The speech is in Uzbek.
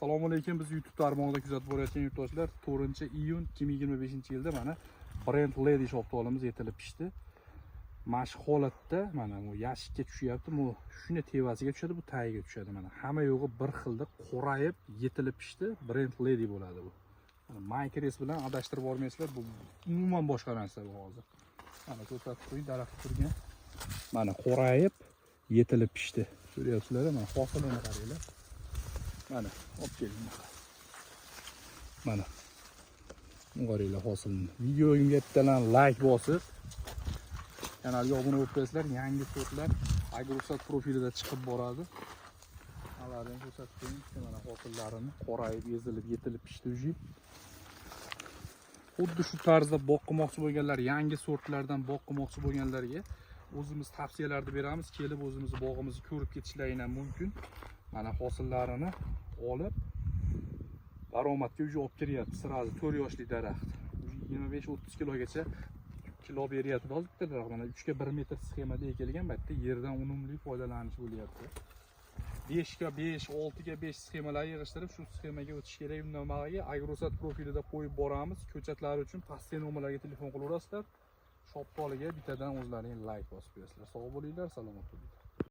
Assalomu alaykum, biz YouTube tarmog'ida kuzatib borayotgan yurtdoshlar, 4-iyun 2025-yilda mana Brand Lady shopda olamiz yetilib pishdi. Mana shu holatda mana bu yashikka tushyapti, bu shuni tevasiga tushadi, bu tagiga tushadi mana. Hamma yo'g'i bir xilda qorayib, yetilib pishdi, Brand Lady bo'ladi bu. Mana Micres bilan adashtirib bormaysizlar, bu umuman boshqa narsa bu hozir. Mana ko'rsatib qo'ying, daraxt turgan. Mana qorayib, yetilib pishdi. Ko'ryapsizlar, mana hosilini qaranglar. Mana olib keling. Mana qaranglar hosilni. Videoga bittadan like bosib, kanalga obuna bo'lib qo'ysizlar. Yangi sortlar Agrosat profilida chiqib boradi. Ularni ko'rsatib qo'ying. Mana hosillarini qorayib, ezilib, yetilib pishdi uji. Xuddi shu tarzda boqmoqchi bo'lganlar, yangi sortlardan boqmoqchi bo'lganlarga o'zimiz tavsiyalarni beramiz. Kelib o'zimiz bog'imizni ko'rib ketishlaring ham mumkin. Mana hosillarini olib daromadga uji olib kiryapti. Sirazi 4 yoshli daraxt. 25-30 kilogacha kilo beryapti. Hozir bitta daraxt mana 3 ga 1 metr sxemada ekilgan, bu yerda yerdan unumli foydalanish bo'lyapti. 5 ga 5, 6 ga 5 sxemalar yig'ishtirib, shu sxemaga o'tish kerak. Undan nimaga Agrosat profilida qo'yib boramiz. Ko'chatlar uchun pastki nomerlarga telefon qilaverasizlar. Shop poliga bittadan o'zlaring like bosib qo'yasizlar. Sog' bo'linglar, salomat bo'linglar.